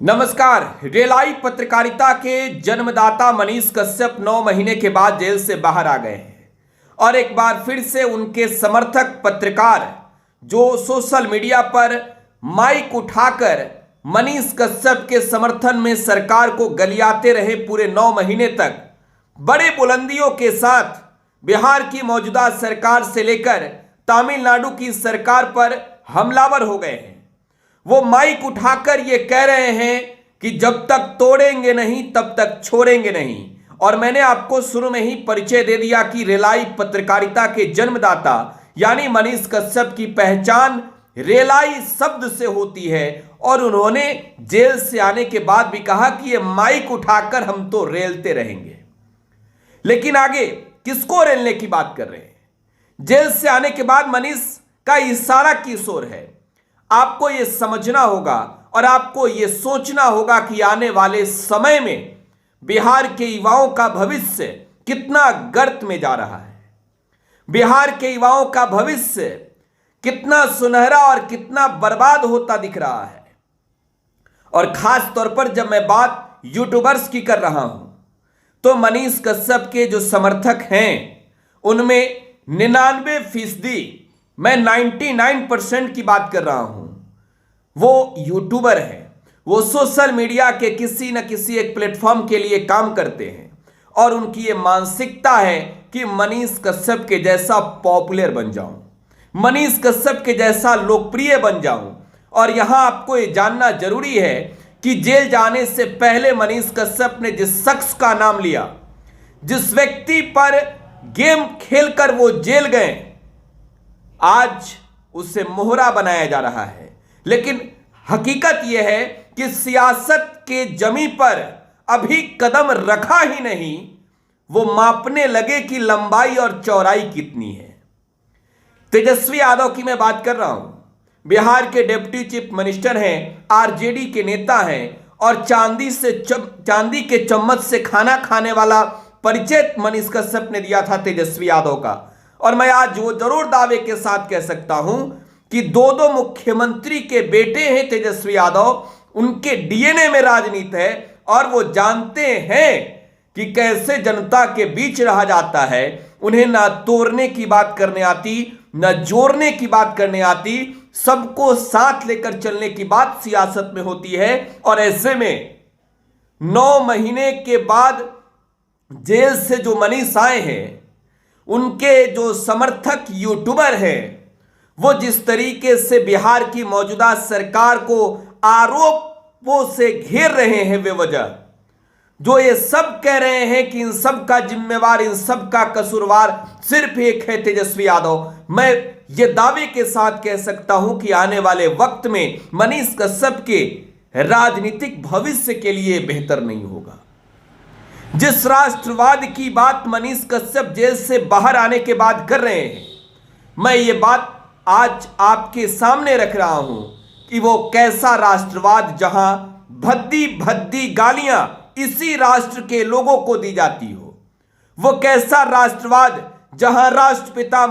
नमस्कार। रेलाई पत्रकारिता के जन्मदाता मनीष कश्यप 9 महीने के बाद जेल से बाहर आ गए हैं और एक बार फिर से उनके समर्थक पत्रकार जो सोशल मीडिया पर माइक उठाकर मनीष कश्यप के समर्थन में सरकार को गलियाते रहे पूरे 9 महीने तक, बड़े बुलंदियों के साथ बिहार की मौजूदा सरकार से लेकर तमिलनाडु की सरकार पर हमलावर हो गए हैं। वो माइक उठाकर ये कह रहे हैं कि जब तक तोड़ेंगे नहीं तब तक छोड़ेंगे नहीं। और मैंने आपको शुरू में ही परिचय दे दिया कि रेलाई पत्रकारिता के जन्मदाता यानी मनीष कश्यप की पहचान रेलाई शब्द से होती है और उन्होंने जेल से आने के बाद भी कहा कि ये माइक उठाकर हम तो रेलते रहेंगे। लेकिन आगे किसको रेलने की बात कर रहे हैं? जेल से आने के बाद मनीष का इशारा किस ओर है? आपको यह समझना होगा और आपको यह सोचना होगा कि आने वाले समय में बिहार के युवाओं का भविष्य कितना गर्त में जा रहा है, बिहार के युवाओं का भविष्य कितना सुनहरा और कितना बर्बाद होता दिख रहा है। और खास तौर पर जब मैं बात यूट्यूबर्स की कर रहा हूं तो मनीष कश्यप के जो समर्थक हैं उनमें 99% मैं 99% की बात कर रहा हूं, वो यूट्यूबर हैं। वो सोशल मीडिया के किसी न किसी एक प्लेटफॉर्म के लिए काम करते हैं और उनकी ये मानसिकता है कि मनीष कश्यप के जैसा पॉपुलर बन जाऊं, मनीष कश्यप के जैसा लोकप्रिय बन जाऊं। और यहां आपको ये जानना जरूरी है कि जेल जाने से पहले मनीष कश्यप ने जिस शख्स का नाम लिया, जिस व्यक्ति पर गेम खेलकर वो जेल गए, आज उसे मोहरा बनाया जा रहा है। लेकिन हकीकत यह है कि सियासत के जमी पर अभी कदम रखा ही नहीं, वो मापने लगे कि लंबाई और चौड़ाई कितनी है। तेजस्वी यादव की मैं बात कर रहा हूं, बिहार के डिप्टी चीफ मिनिस्टर हैं, आरजेडी के नेता हैं और चांदी के चम्मच से खाना खाने वाला परिचय मनीष कश्यप ने दिया था तेजस्वी यादव का। और मैं आज वो जरूर दावे के साथ कह सकता हूं कि दो मुख्यमंत्री के बेटे हैं तेजस्वी यादव, उनके डीएनए में राजनीति है और वो जानते हैं कि कैसे जनता के बीच रहा जाता है। उन्हें ना तोड़ने की बात करने आती, ना जोड़ने की बात करने आती, सबको साथ लेकर चलने की बात सियासत में होती है। और ऐसे में 9 महीने के बाद जेल से जो मनीष आए हैं, उनके जो समर्थक यूट्यूबर हैं, वो जिस तरीके से बिहार की मौजूदा सरकार को आरोपों से घेर रहे हैं बेवजह, जो ये सब कह रहे हैं कि इन सब का जिम्मेवार, इन सब का कसूरवार सिर्फ एक है तेजस्वी यादव, मैं ये दावे के साथ कह सकता हूं कि आने वाले वक्त में मनीष कश्यप के राजनीतिक भविष्य के लिए बेहतर नहीं होगा। जिस राष्ट्रवाद की बात मनीष कश्यप जेल से बाहर आने के बाद कर रहे हैं, मैं ये बात आज आपके सामने रख रहा हूं कि वो कैसा राष्ट्रवाद जहां भद्दी भद्दी गालियां इसी राष्ट्र के लोगों को दी जाती हो, वो कैसा राष्ट्रवाद जहां राष्ट्रपिता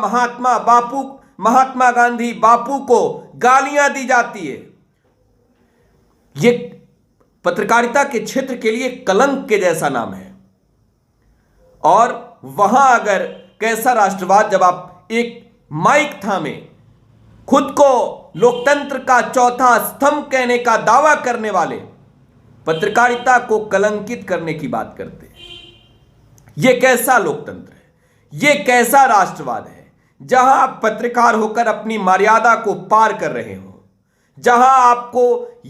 महात्मा गांधी बापू को गालियां दी जाती है। ये पत्रकारिता के क्षेत्र के लिए कलंक के जैसा नाम है। और वहां अगर कैसा राष्ट्रवाद जब आप एक माइक थामे खुद को लोकतंत्र का चौथा स्तंभ कहने का दावा करने वाले पत्रकारिता को कलंकित करने की बात करते हैं, यह कैसा लोकतंत्र है? यह कैसा राष्ट्रवाद है जहां आप पत्रकार होकर अपनी मर्यादा को पार कर रहे हो, जहां आपको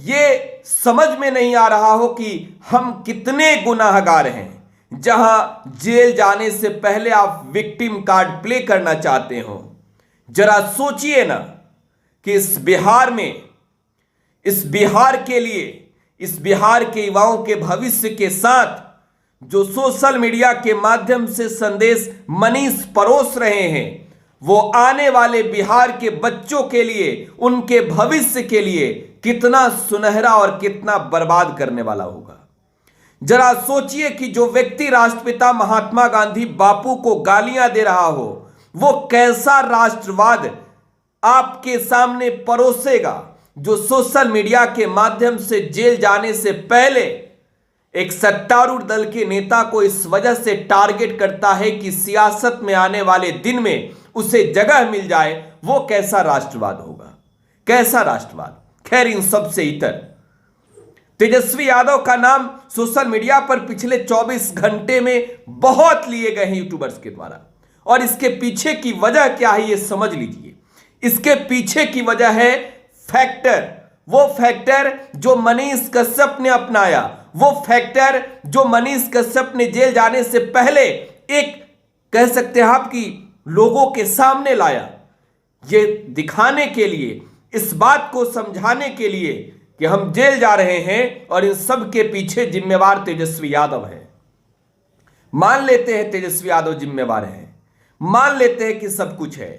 यह समझ में नहीं आ रहा हो कि हम कितने गुनाहगार हैं, जहां जेल जाने से पहले आप विक्टिम कार्ड प्ले करना चाहते हो। जरा सोचिए ना कि इस बिहार में, इस बिहार के लिए, इस बिहार के युवाओं के भविष्य के साथ जो सोशल मीडिया के माध्यम से संदेश मनीष परोस रहे हैं, वो आने वाले बिहार के बच्चों के लिए, उनके भविष्य के लिए कितना सुनहरा और कितना बर्बाद करने वाला होगा। जरा सोचिए कि जो व्यक्ति राष्ट्रपिता महात्मा गांधी बापू को गालियां दे रहा हो, वो कैसा राष्ट्रवाद आपके सामने परोसेगा, जो सोशल मीडिया के माध्यम से जेल जाने से पहले एक सत्तारूढ़ दल के नेता को इस वजह से टारगेट करता है कि सियासत में आने वाले दिन में उसे जगह मिल जाए, वो कैसा राष्ट्रवाद होगा, कैसा राष्ट्रवाद। खैर, इन सब से इतर तेजस्वी यादव का नाम सोशल मीडिया पर पिछले 24 घंटे में बहुत लिए गए हैं यूट्यूबर्स के द्वारा, और इसके पीछे की वजह क्या है ये समझ लीजिए। इसके पीछे की वजह है फैक्टर, वो फैक्टर जो मनीष कश्यप ने अपनाया, वो फैक्टर जो मनीष कश्यप ने जेल जाने से पहले एक कह सकते हैं आप कि लोगों के सामने लाया, ये दिखाने के लिए, इस बात को समझाने के लिए कि हम जेल जा रहे हैं और इन सब के पीछे जिम्मेवार तेजस्वी यादव है। मान लेते हैं तेजस्वी यादव जिम्मेवार हैं, मान लेते हैं कि सब कुछ है,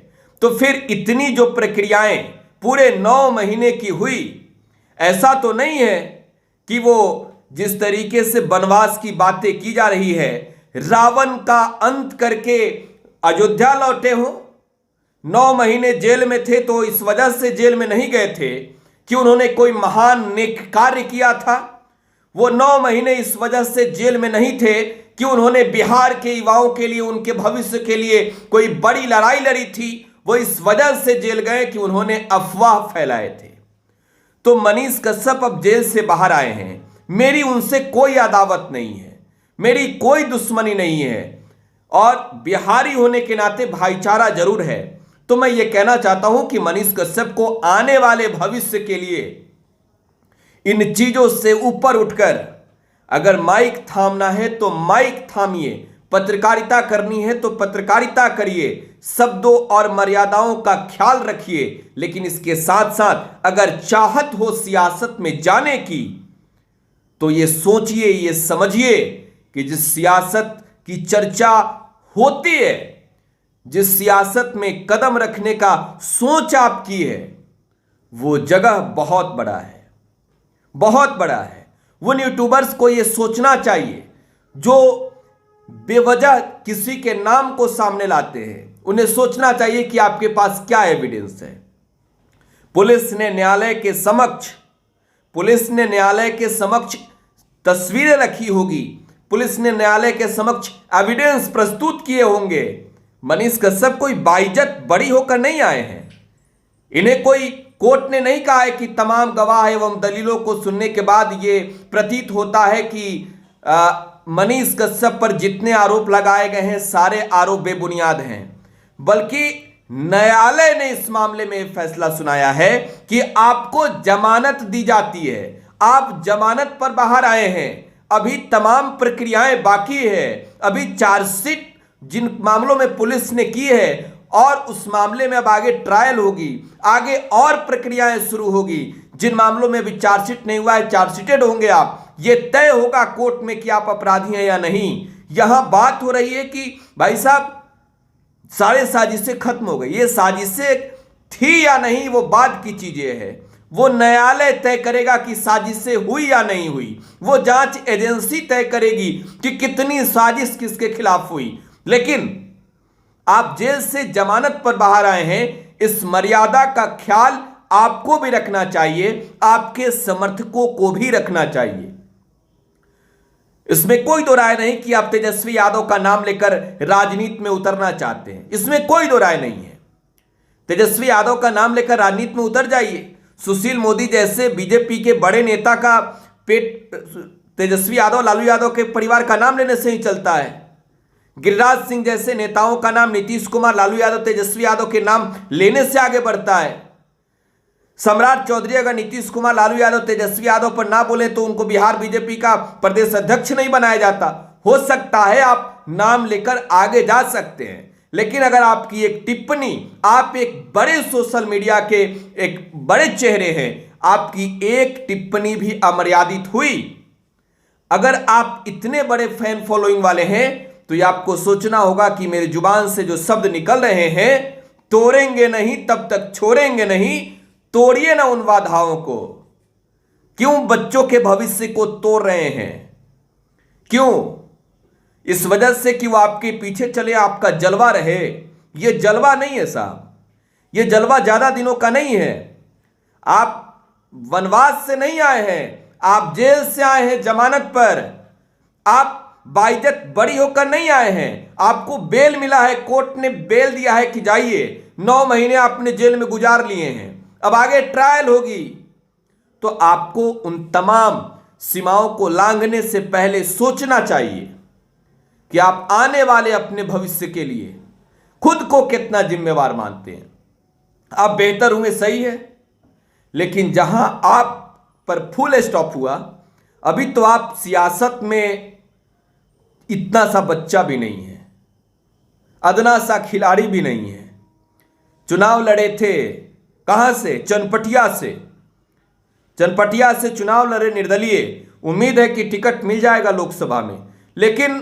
तो फिर इतनी जो प्रक्रियाएं पूरे 9 महीने की हुई, ऐसा तो नहीं है कि वो जिस तरीके से वनवास की बातें की जा रही है, रावण का अंत करके अयोध्या लौटे हो। 9 महीने जेल में थे तो इस वजह से जेल में नहीं गए थे कि उन्होंने कोई महान नेक कार्य किया था। वो 9 महीने इस वजह से जेल में नहीं थे कि उन्होंने बिहार के युवाओं के लिए, उनके भविष्य के लिए कोई बड़ी लड़ाई लड़ी थी। वो इस वजह से जेल गए कि उन्होंने अफवाह फैलाए थे। तो मनीष कश्यप अब जेल से बाहर आए हैं, मेरी उनसे कोई अदावत नहीं है, मेरी कोई दुश्मनी नहीं है, और बिहारी होने के नाते भाईचारा जरूर है। तो मैं ये कहना चाहता हूं कि मनीष कश्यप को आने वाले भविष्य के लिए इन चीजों से ऊपर उठकर अगर माइक थामना है तो माइक थामिए, पत्रकारिता करनी है तो पत्रकारिता करिए, शब्दों और मर्यादाओं का ख्याल रखिए। लेकिन इसके साथ साथ अगर चाहत हो सियासत में जाने की तो ये सोचिए, ये समझिए कि जिस सियासत की चर्चा होती है, जिस सियासत में कदम रखने का सोच आप की है, वो जगह बहुत बड़ा है, बहुत बड़ा है। उन यूट्यूबर्स को ये सोचना चाहिए जो बेवजह किसी के नाम को सामने लाते हैं, उन्हें सोचना चाहिए कि आपके पास क्या एविडेंस है। पुलिस ने न्यायालय के समक्ष तस्वीरें रखी होगी, पुलिस ने न्यायालय के समक्ष एविडेंस प्रस्तुत किए होंगे। मनीष कश्यप कोई बाइज्जत बड़ी होकर नहीं आए हैं, इन्हें कोई कोर्ट ने नहीं कहा है कि तमाम गवाह एवं दलीलों को सुनने के बाद ये प्रतीत होता है कि मनीष कश्यप पर जितने आरोप लगाए गए हैं सारे आरोप बेबुनियाद हैं, बल्कि न्यायालय ने इस मामले में फैसला सुनाया है कि आपको जमानत दी जाती है, आप जमानत पर बाहर आए हैं, अभी तमाम प्रक्रियाएं बाकी है, अभी चार्जशीट जिन मामलों में पुलिस ने की है और उस मामले में अब आगे ट्रायल होगी, आगे और प्रक्रियाएं शुरू होगी। जिन मामलों में भी चार्जशीट नहीं हुआ है, चार्जशीटेड होंगे आप, ये तय होगा कोर्ट में कि आप अपराधी हैं या नहीं। यहां बात हो रही है कि भाई साहब सारे साजिशें खत्म हो गई, ये साजिशें थी या नहीं वो बाद की चीजें है, वो न्यायालय तय करेगा कि साजिशें हुई या नहीं हुई, वो जांच एजेंसी तय करेगी कि कितनी साजिश किसके खिलाफ हुई। लेकिन आप जेल से जमानत पर बाहर आए हैं, इस मर्यादा का ख्याल आपको भी रखना चाहिए, आपके समर्थकों को भी रखना चाहिए। इसमें कोई दो राय नहीं कि आप तेजस्वी यादव का नाम लेकर राजनीति में उतरना चाहते हैं, इसमें कोई दो राय नहीं है। तेजस्वी यादव का नाम लेकर राजनीति में उतर जाइए। सुशील मोदी जैसे बीजेपी के बड़े नेता का पेट तेजस्वी यादव, लालू यादव के परिवार का नाम लेने से ही चलता है। गिरिराज सिंह जैसे नेताओं का नाम नीतीश कुमार, लालू यादव, तेजस्वी यादव के नाम लेने से आगे बढ़ता है। सम्राट चौधरी अगर नीतीश कुमार, लालू यादव, तेजस्वी यादव पर ना बोले तो उनको बिहार बीजेपी का प्रदेश अध्यक्ष नहीं बनाया जाता। हो सकता है आप नाम लेकर आगे जा सकते हैं, लेकिन अगर आपकी एक टिप्पणी, आप एक बड़े सोशल मीडिया के एक बड़े चेहरे हैं, आपकी एक टिप्पणी भी अमर्यादित हुई, अगर आप इतने बड़े फैन फॉलोइंग वाले हैं, तो ये आपको सोचना होगा कि मेरी जुबान से जो शब्द निकल रहे हैं, तोड़ेंगे नहीं तब तक छोड़ेंगे नहीं, तोड़िए ना उन वाधाओं को। क्यों बच्चों के भविष्य को तोड़ रहे हैं? क्यों? इस वजह से कि वो आपके पीछे चले, आपका जलवा रहे। ये जलवा नहीं है साहब, ये जलवा ज्यादा दिनों का नहीं है। आप वनवास से नहीं आए हैं, आप जेल से आए हैं जमानत पर। आप बाइज्जत बरी होकर नहीं आए हैं, आपको बेल मिला है, कोर्ट ने बेल दिया है कि जाइए। 9 महीने आपने जेल में गुजार लिए हैं, अब आगे ट्रायल होगी। तो आपको उन तमाम सीमाओं को लांघने से पहले सोचना चाहिए कि आप आने वाले अपने भविष्य के लिए खुद को कितना जिम्मेवार मानते हैं। आप बेहतर हुए, सही है, लेकिन जहां आप पर फुल स्टॉप हुआ, अभी तो आप सियासत में इतना सा बच्चा भी नहीं है, अदना सा खिलाड़ी भी नहीं है। चुनाव लड़े थे, कहां से? चनपटिया से चुनाव लड़े निर्दलीय। उम्मीद है कि टिकट मिल जाएगा लोकसभा में, लेकिन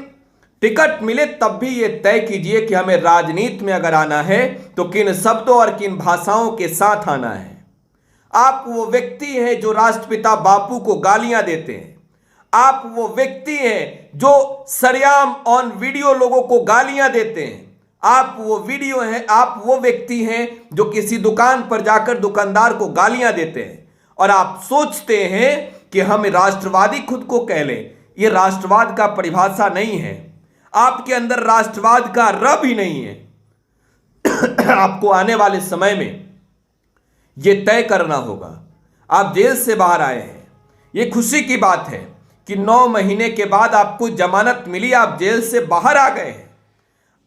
टिकट मिले तब भी यह तय कीजिए कि हमें राजनीति में अगर आना है तो किन शब्दों और किन भाषाओं के साथ आना है। आप वो व्यक्ति हैं जो राष्ट्रपिता बापू को गालियां देते हैं, आप वो व्यक्ति हैं जो सरेआम ऑन वीडियो लोगों को गालियां देते हैं, आप वो व्यक्ति हैं जो किसी दुकान पर जाकर दुकानदार को गालियां देते हैं, और आप सोचते हैं कि हम राष्ट्रवादी खुद को कह लें। यह राष्ट्रवाद का परिभाषा नहीं है, आपके अंदर राष्ट्रवाद का रब ही नहीं है। आपको आने वाले समय में यह तय करना होगा। आप जेल से बाहर आए हैं, यह खुशी की बात है कि 9 महीने के बाद आपको जमानत मिली, आप जेल से बाहर आ गए हैं।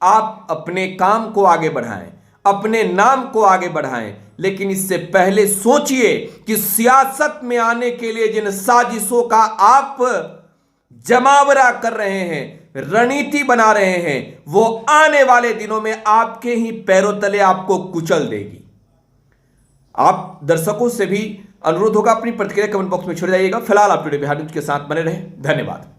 आप अपने काम को आगे बढ़ाएं, अपने नाम को आगे बढ़ाएं, लेकिन इससे पहले सोचिए कि सियासत में आने के लिए जिन साजिशों का आप जमावड़ा कर रहे हैं, रणनीति बना रहे हैं, वो आने वाले दिनों में आपके ही पैरों तले आपको कुचल देगी। आप दर्शकों से भी अनुरोध होगा, अपनी प्रतिक्रिया कमेंट बॉक्स में छोड़ जाइएगा। फिलहाल आप वीडियो बिहार न्यूज के साथ बने रहें। धन्यवाद।